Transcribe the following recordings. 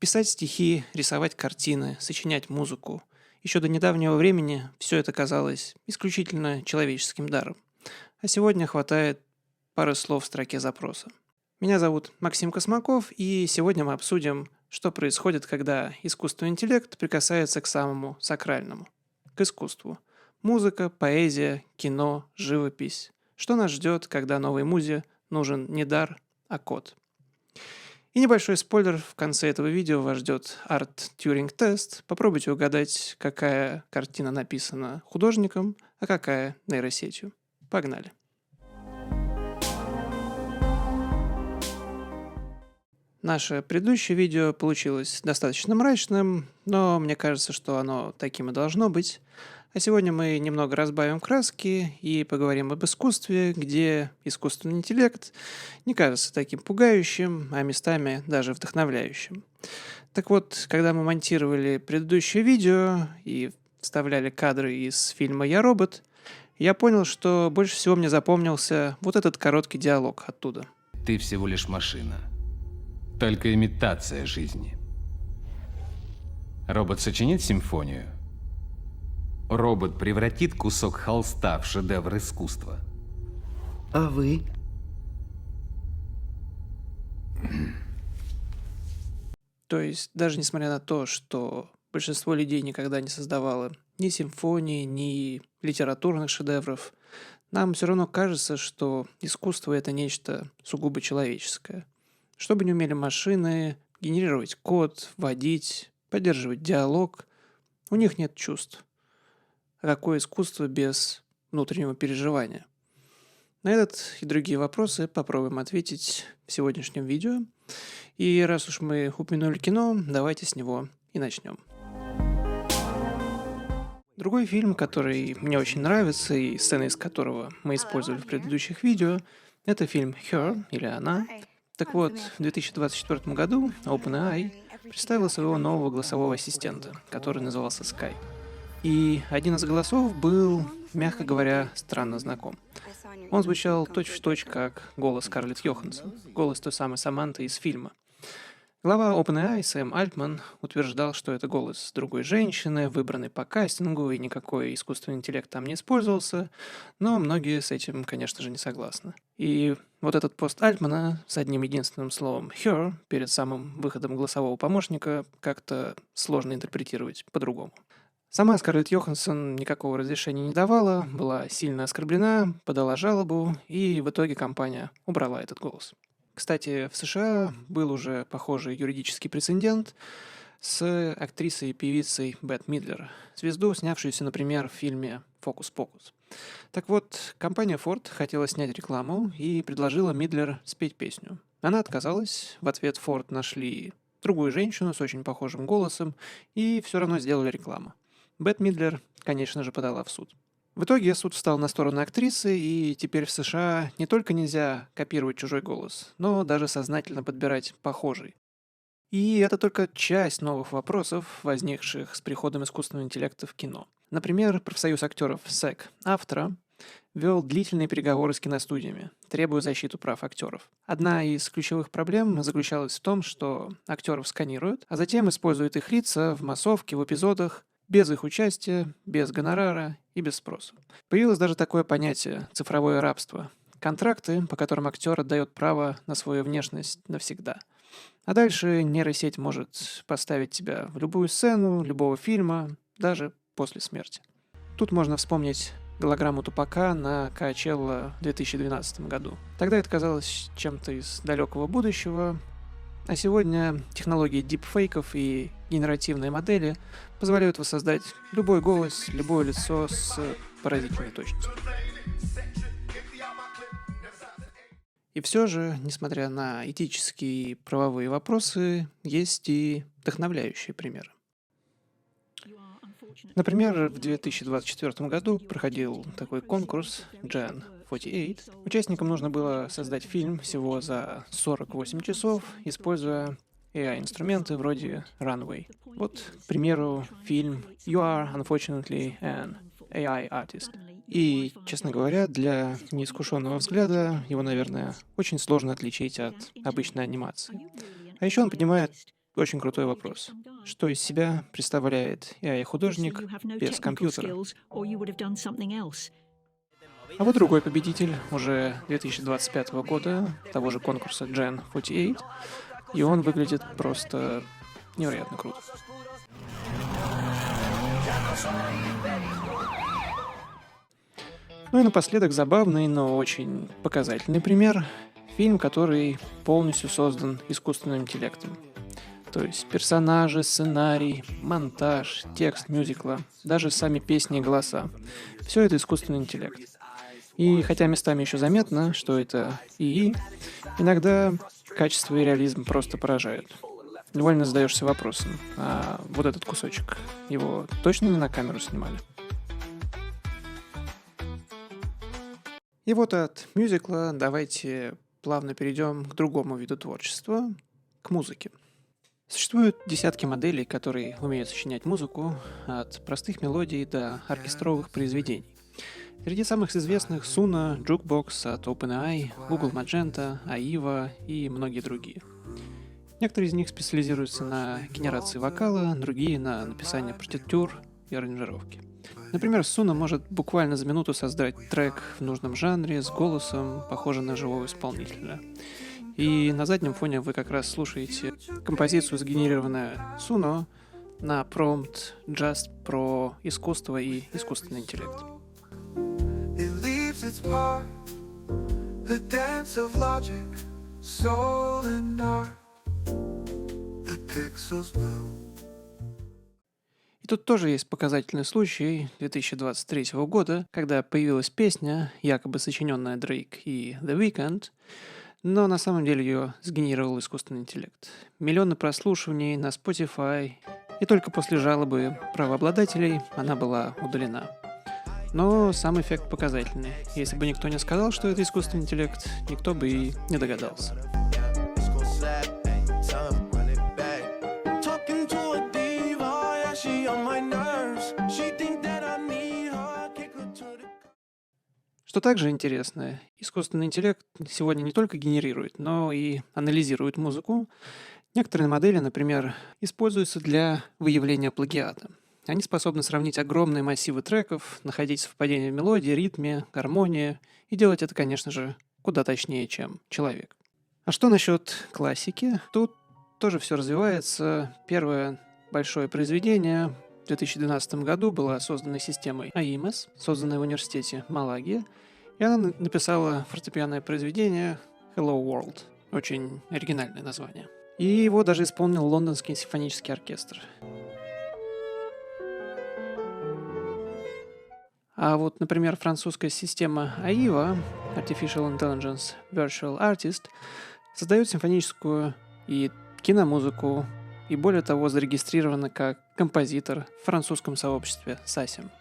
Писать стихи, рисовать картины, сочинять музыку. Еще до недавнего времени все это казалось исключительно человеческим даром. А сегодня хватает пары слов в строке запроса. Меня зовут Максим Космаков, и сегодня мы обсудим, что происходит, когда искусственный интеллект прикасается к самому сакральному, к искусству. Музыка, поэзия, кино, живопись. Что нас ждет, когда новой музе нужен не дар, а код. И небольшой спойлер, в конце этого видео вас ждет арт-тьюринг-тест. Попробуйте угадать, какая картина написана художником, а какая нейросетью. Погнали. Наше предыдущее видео получилось достаточно мрачным, но мне кажется, что оно таким и должно быть. А сегодня мы немного разбавим краски и поговорим об искусстве, где искусственный интеллект не кажется таким пугающим, а местами даже вдохновляющим. Так вот, когда мы монтировали предыдущее видео и вставляли кадры из фильма «Я робот», я понял, что больше всего мне запомнился вот этот короткий диалог оттуда. Ты всего лишь машина. Только имитация жизни. Робот сочинит симфонию. Робот превратит кусок холста в шедевр искусства. А вы? То есть, даже несмотря на то, что большинство людей никогда не создавало ни симфонии, ни литературных шедевров, нам все равно кажется, что искусство — это нечто сугубо человеческое. Что бы ни умели машины, генерировать код, вводить, поддерживать диалог, у них нет чувств. А какое искусство без внутреннего переживания? На этот и другие вопросы попробуем ответить в сегодняшнем видео. И раз уж мы упомянули кино, давайте с него и начнем. Другой фильм, который мне очень нравится и сцены из которого мы использовали в предыдущих видео, это фильм Her, или Она. Так вот, в 2024 году OpenAI представил своего нового голосового ассистента, который назывался Sky. И один из голосов был, мягко говоря, странно знаком. Он звучал точь-в-точь как голос Скарлетт Йоханссон, голос той самой Саманты из фильма. Глава OpenAI Сэм Альтман утверждал, что это голос другой женщины, выбранной по кастингу, и никакой искусственный интеллект там не использовался, но многие с этим, конечно же, не согласны. И вот этот пост Альтмана с одним единственным словом «her» перед самым выходом голосового помощника как-то сложно интерпретировать по-другому. Сама Скарлетт Йоханссон никакого разрешения не давала, была сильно оскорблена, подала жалобу, и в итоге компания убрала этот голос. Кстати, в США был уже похожий юридический прецедент с актрисой и певицей Бет Мидлер, звезду, снявшуюся, например, в фильме «Фокус-покус». Так вот, компания Ford хотела снять рекламу и предложила Мидлер спеть песню. Она отказалась, в ответ Ford нашли другую женщину с очень похожим голосом и все равно сделали рекламу. Бет Мидлер, конечно же, подала в суд. В итоге суд встал на сторону актрисы, и теперь в США не только нельзя копировать чужой голос, но даже сознательно подбирать похожий. И это только часть новых вопросов, возникших с приходом искусственного интеллекта в кино. Например, профсоюз актеров SAG автора вел длительные переговоры с киностудиями, требуя защиту прав актеров. Одна из ключевых проблем заключалась в том, что актеров сканируют, а затем используют их лица в массовке, в эпизодах, без их участия, без гонорара и без спроса. Появилось даже такое понятие – цифровое рабство. Контракты, по которым актер отдает право на свою внешность навсегда. А дальше нейросеть может поставить тебя в любую сцену, любого фильма, даже после смерти. Тут можно вспомнить голограмму Тупака на Коачелла в 2012 году. Тогда это казалось чем-то из далекого будущего, а сегодня технологии дипфейков и генеративные модели позволяют воссоздать любой голос, любое лицо с поразительной точностью. И все же, несмотря на этические и правовые вопросы, есть и вдохновляющие примеры. Например, в 2024 году проходил такой конкурс Gen 48. Участникам нужно было создать фильм всего за 48 часов, используя AI-инструменты вроде Runway. Вот, к примеру, фильм You Are Unfortunately an AI Artist. И, честно говоря, для неискушенного взгляда его, наверное, очень сложно отличить от обычной анимации. А еще он поднимает очень крутой вопрос. Что из себя представляет AI-художник без компьютера? А вот другой победитель уже 2025 года, того же конкурса Gen 48, и он выглядит просто невероятно круто. Ну и напоследок забавный, но очень показательный пример. Фильм, который полностью создан искусственным интеллектом. То есть персонажи, сценарий, монтаж, текст мюзикла, даже сами песни и голоса. Все это искусственный интеллект. И хотя местами еще заметно, что это ИИ, иногда качество и реализм просто поражают. Невольно задаешься вопросом, а вот этот кусочек, его точно не на камеру снимали? И вот от мюзикла давайте плавно перейдем к другому виду творчества, к музыке. Существуют десятки моделей, которые умеют сочинять музыку от простых мелодий до оркестровых произведений. Среди самых известных Suno, Jukebox от OpenAI, Google Magenta, AIVA и многие другие. Некоторые из них специализируются на генерации вокала, другие на написании партитур и аранжировки. Например, Suno может буквально за минуту создать трек в нужном жанре с голосом, похожим на живого исполнителя. И на заднем фоне вы как раз слушаете композицию, сгенерированную Suno на промпт Just про искусство и искусственный интеллект. It leaves its mark, the dance of logic, soul and art, the pixels blue. И тут тоже есть показательный случай 2023 года, когда появилась песня, якобы сочиненная Drake и The Weeknd, но на самом деле ее сгенерировал искусственный интеллект. Миллионы прослушиваний на Spotify, и только после жалобы правообладателей она была удалена. Но сам эффект показательный. Если бы никто не сказал, что это искусственный интеллект, никто бы и не догадался. Что также интересно, искусственный интеллект сегодня не только генерирует, но и анализирует музыку. Некоторые модели, например, используются для выявления плагиата. Они способны сравнить огромные массивы треков, находить совпадения в мелодии, ритме, гармонии, и делать это, конечно же, куда точнее, чем человек. А что насчет классики? Тут тоже все развивается. Первое большое произведение в 2012 году было создано системой AIMS, созданной в университете Малаги, и она написала фортепианное произведение Hello World. Очень оригинальное название. И его даже исполнил Лондонский симфонический оркестр. А вот, например, французская система AIVA, Artificial Intelligence Virtual Artist, создает симфоническую и киномузыку, и более того, зарегистрирована как композитор в французском сообществе SACEM.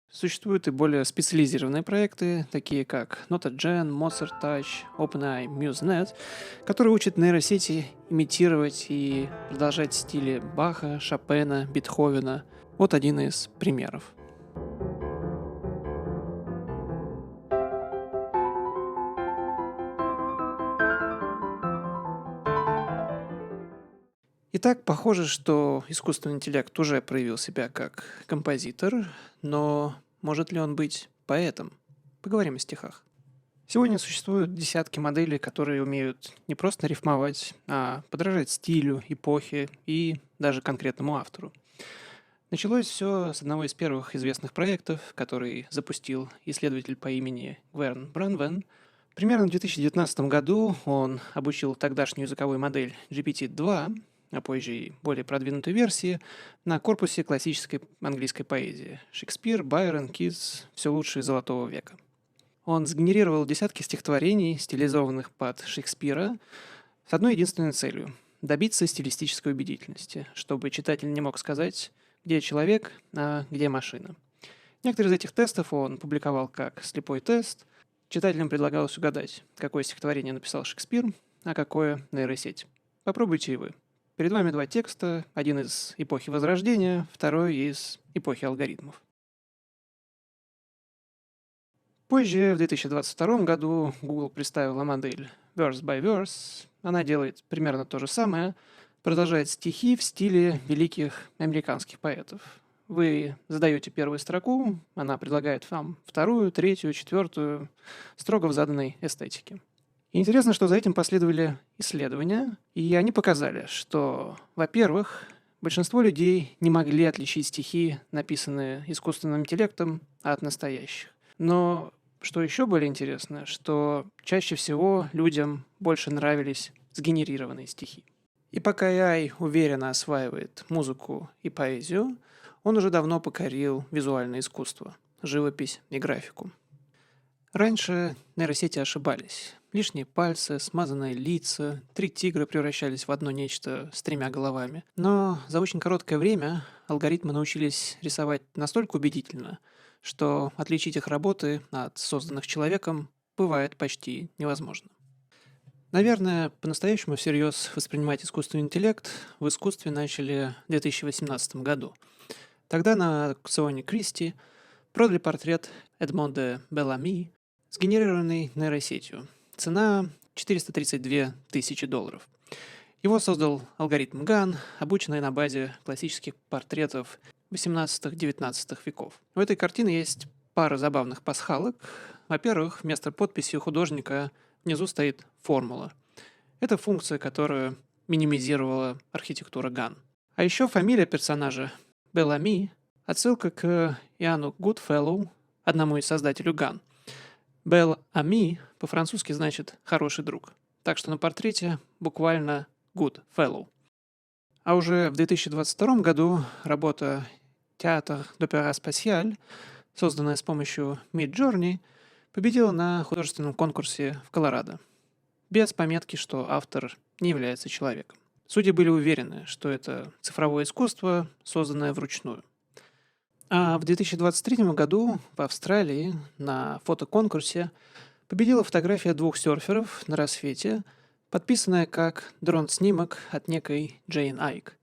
Существуют и более специализированные проекты, такие как NotaGen, Mozart Touch, OpenAI, MuseNet, которые учат нейросети имитировать и продолжать стили Баха, Шопена, Бетховена. Вот один из примеров. Итак, похоже, что искусственный интеллект уже проявил себя как композитор, но может ли он быть поэтом? Поговорим о стихах. Сегодня существуют десятки моделей, которые умеют не просто рифмовать, а подражать стилю, эпохе и даже конкретному автору. Началось все с одного из первых известных проектов, который запустил исследователь по имени Гверн Бранвен. Примерно в 2019 году он обучил тогдашнюю языковую модель GPT-2, а позже и более продвинутой версии, на корпусе классической английской поэзии. Шекспир, Байрон, Китс – все лучшее золотого века. Он сгенерировал десятки стихотворений, стилизованных под Шекспира, с одной единственной целью – добиться стилистической убедительности, чтобы читатель не мог сказать, где человек, а где машина. Некоторые из этих тестов он публиковал как слепой тест. Читателям предлагалось угадать, какое стихотворение написал Шекспир, а какое нейросеть. Попробуйте и вы. Перед вами два текста, один из эпохи Возрождения, второй из эпохи алгоритмов. Позже, в 2022 году, Google представила модель Verse by Verse. Она делает примерно то же самое, продолжает стихи в стиле великих американских поэтов. Вы задаете первую строку, она предлагает вам вторую, третью, четвертую, строго в заданной эстетике. И интересно, что за этим последовали исследования, и они показали, что, во-первых, большинство людей не могли отличить стихи, написанные искусственным интеллектом, от настоящих. Но что еще более интересно, что чаще всего людям больше нравились сгенерированные стихи. И пока AI уверенно осваивает музыку и поэзию, он уже давно покорил визуальное искусство, живопись и графику. Раньше нейросети ошибались. Лишние пальцы, смазанные лица, 3 тигра превращались в одно нечто с 3 головами. Но за очень короткое время алгоритмы научились рисовать настолько убедительно, что отличить их работы от созданных человеком бывает почти невозможно. Наверное, по-настоящему всерьез воспринимать искусственный интеллект в искусстве начали в 2018 году. Тогда на аукционе Кристи продали портрет Эдмонда Беллами, сгенерированный нейросетью. Цена $432 тысячи. Его создал алгоритм GAN, обученный на базе классических портретов 18-19 веков. У этой картины есть пара забавных пасхалок. Во-первых, вместо подписи у художника внизу стоит формула. Это функция, которую минимизировала архитектура GAN. А еще фамилия персонажа Беллами – отсылка к Иоанну Гудфеллоу, одному из создателей GAN. Белл-Ами по-французски значит «хороший друг». Так что на портрете буквально «good fellow». А уже в 2022 году работа «Театр d'Opéra Spatial», созданная с помощью Midjourney, победила на художественном конкурсе в Колорадо, без пометки, что автор не является человеком. Судьи были уверены, что это цифровое искусство, созданное вручную. А в 2023 году в Австралии на фотоконкурсе победила фотография 2 серферов на рассвете, подписанная как дрон-снимок от некой Джейн Айк.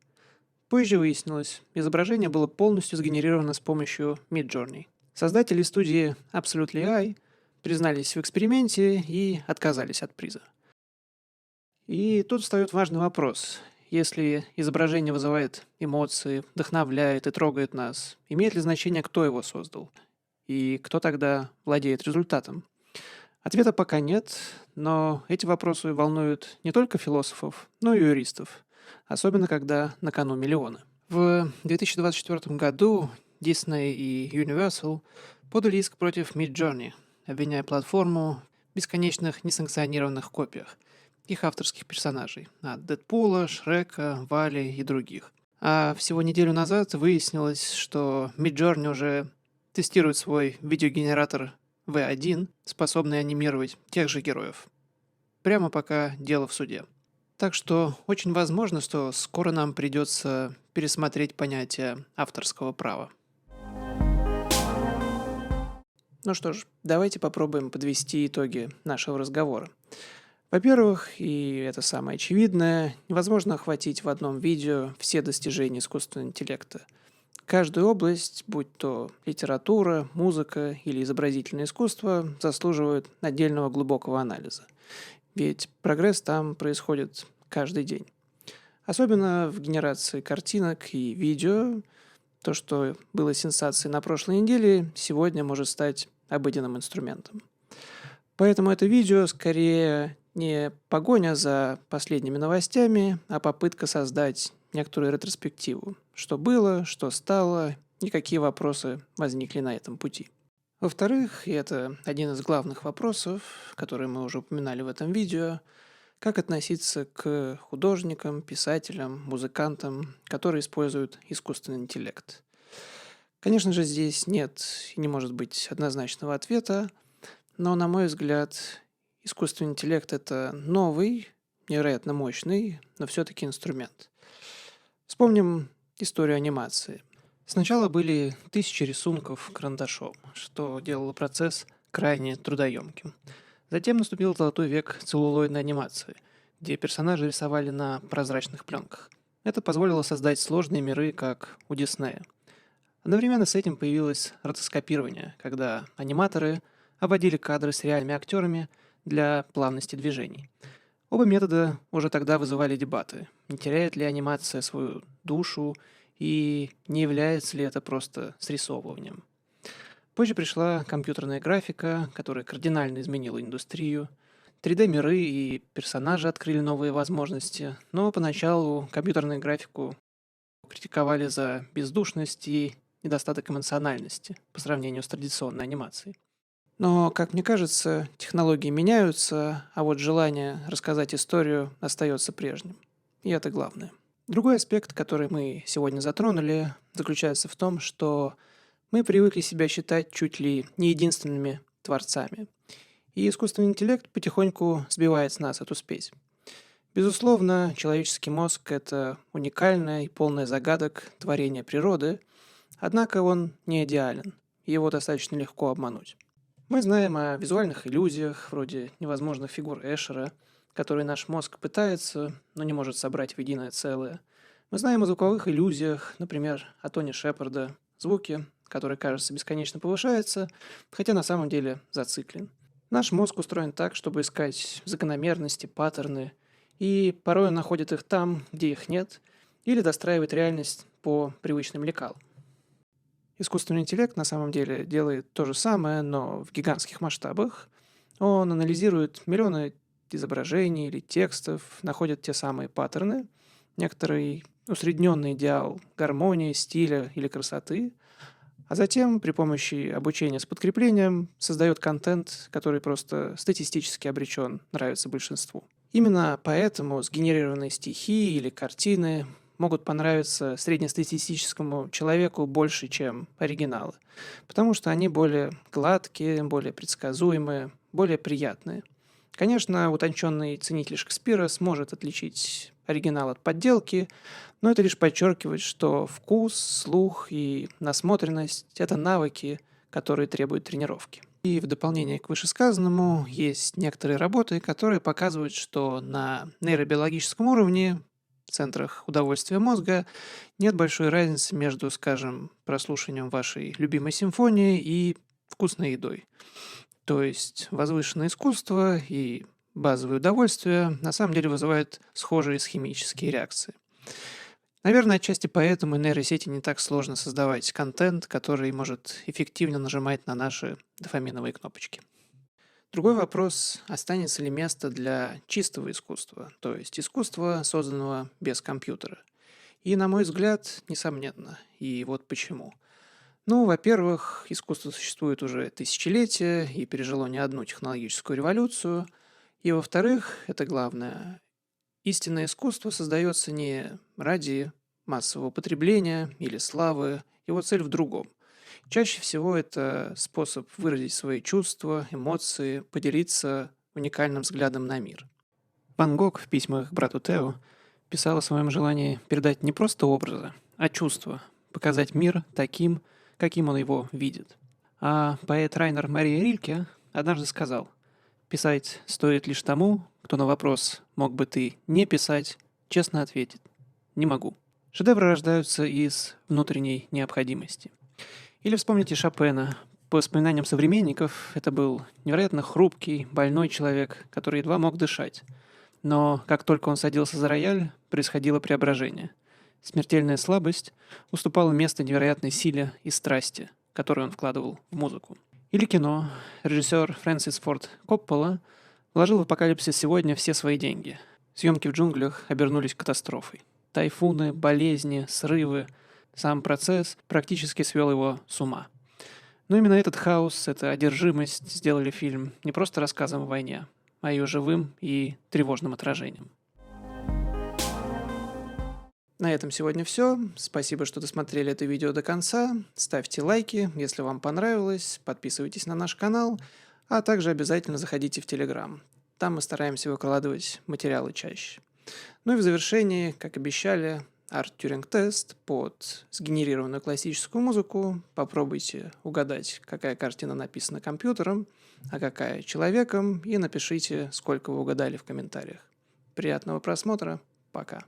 Позже выяснилось, изображение было полностью сгенерировано с помощью Midjourney. Создатели студии Absolutely AI признались в эксперименте и отказались от приза. И тут встает важный вопрос. Если изображение вызывает эмоции, вдохновляет и трогает нас, имеет ли значение, кто его создал? И кто тогда владеет результатом? Ответа пока нет, но эти вопросы волнуют не только философов, но и юристов, особенно когда на кону миллионы. В 2024 году Disney и Universal подали иск против Midjourney, обвиняя платформу в бесконечных несанкционированных копиях их авторских персонажей от Дэдпула, Шрека, Вали и других. А всего неделю назад выяснилось, что Midjourney уже тестирует свой видеогенератор V1, способный анимировать тех же героев. Прямо пока дело в суде. Так что очень возможно, что скоро нам придется пересмотреть понятие авторского права. Ну что ж, давайте попробуем подвести итоги нашего разговора. Во-первых, и это самое очевидное, невозможно охватить в одном видео все достижения искусственного интеллекта. Каждая область, будь то литература, музыка или изобразительное искусство, заслуживает отдельного глубокого анализа. Ведь прогресс там происходит каждый день. Особенно в генерации картинок и видео. То, что было сенсацией на прошлой неделе, сегодня может стать обыденным инструментом. Поэтому это видео скорее не погоня за последними новостями, а попытка создать некоторую ретроспективу. Что было, что стало и какие вопросы возникли на этом пути. Во-вторых, и это один из главных вопросов, которые мы уже упоминали в этом видео, как относиться к художникам, писателям, музыкантам, которые используют искусственный интеллект. Конечно же, здесь нет и не может быть однозначного ответа, но, на мой взгляд, искусственный интеллект – это новый, невероятно мощный, но все-таки инструмент. Вспомним историю анимации. Сначала были тысячи рисунков карандашом, что делало процесс крайне трудоемким. Затем наступил золотой век целлулоидной анимации, где персонажи рисовали на прозрачных пленках. Это позволило создать сложные миры, как у Диснея. Одновременно с этим появилось ротоскопирование, когда аниматоры обводили кадры с реальными актерами для плавности движений. Оба метода уже тогда вызывали дебаты. Не теряет ли анимация свою душу и не является ли это просто срисовыванием? Позже пришла компьютерная графика, которая кардинально изменила индустрию. 3D-миры и персонажи открыли новые возможности, но поначалу компьютерную графику критиковали за бездушность и недостаток эмоциональности по сравнению с традиционной анимацией. Но, как мне кажется, технологии меняются, а вот желание рассказать историю остается прежним. И это главное. Другой аспект, который мы сегодня затронули, заключается в том, что мы привыкли себя считать чуть ли не единственными творцами. И искусственный интеллект потихоньку сбивает с нас эту спесь. Безусловно, человеческий мозг – это уникальное и полное загадок творение природы, однако он не идеален, и его достаточно легко обмануть. Мы знаем о визуальных иллюзиях, вроде невозможных фигур Эшера, которые наш мозг пытается, но не может собрать в единое целое. Мы знаем о звуковых иллюзиях, например, о тоне Шепарда, звуке, который, кажется, бесконечно повышается, хотя на самом деле зациклен. Наш мозг устроен так, чтобы искать закономерности, паттерны, и порой он находит их там, где их нет, или достраивает реальность по привычным лекалам. Искусственный интеллект на самом деле делает то же самое, но в гигантских масштабах. Он анализирует миллионы изображений или текстов, находит те самые паттерны, некоторый усредненный идеал гармонии, стиля или красоты, а затем при помощи обучения с подкреплением создает контент, который просто статистически обречен нравиться большинству. Именно поэтому сгенерированные стихи или картины могут понравиться среднестатистическому человеку больше, чем оригиналы, потому что они более гладкие, более предсказуемые, более приятные. Конечно, утонченный ценитель Шекспира сможет отличить оригинал от подделки, но это лишь подчеркивает, что вкус, слух и насмотренность – это навыки, которые требуют тренировки. И в дополнение к вышесказанному есть некоторые работы, которые показывают, что на нейробиологическом уровне в центрах удовольствия мозга нет большой разницы между, скажем, прослушиванием вашей любимой симфонии и вкусной едой. То есть возвышенное искусство и базовое удовольствие на самом деле вызывают схожие схемические реакции. Наверное, отчасти поэтому нейросети не так сложно создавать контент, который может эффективно нажимать на наши дофаминовые кнопочки. Другой вопрос, останется ли место для чистого искусства, то есть искусства, созданного без компьютера. И, на мой взгляд, несомненно. И вот почему. Ну, во-первых, искусство существует уже тысячелетия и пережило не одну технологическую революцию. И, во-вторых, это главное, истинное искусство создается не ради массового потребления или славы, его цель в другом. Чаще всего это способ выразить свои чувства, эмоции, поделиться уникальным взглядом на мир. Ван Гог в письмах к брату Тео писал о своем желании передать не просто образы, а чувства, показать мир таким, каким он его видит. А поэт Райнер Мария Рильке однажды сказал: «Писать стоит лишь тому, кто на вопрос «мог бы ты не писать?» честно ответит: «Не могу». Шедевры рождаются из внутренней необходимости. Или вспомните Шопена. По воспоминаниям современников, это был невероятно хрупкий, больной человек, который едва мог дышать. Но как только он садился за рояль, происходило преображение. Смертельная слабость уступала место невероятной силе и страсти, которую он вкладывал в музыку. Или кино. Режиссер Фрэнсис Форд Коппола вложил в «Апокалипсис сегодня» все свои деньги. Съемки в джунглях обернулись катастрофой. Тайфуны, болезни, срывы. Сам процесс практически свел его с ума. Но именно этот хаос, эта одержимость сделали фильм не просто рассказом о войне, а ее живым и тревожным отражением. На этом сегодня все. Спасибо, что досмотрели это видео до конца. Ставьте лайки, если вам понравилось, подписывайтесь на наш канал, а также обязательно заходите в Telegram. Там мы стараемся выкладывать материалы чаще. Ну и в завершении, как обещали, арт-тюринг-тест под сгенерированную классическую музыку. Попробуйте угадать, какая картина написана компьютером, а какая человеком, и напишите, сколько вы угадали в комментариях. Приятного просмотра. Пока.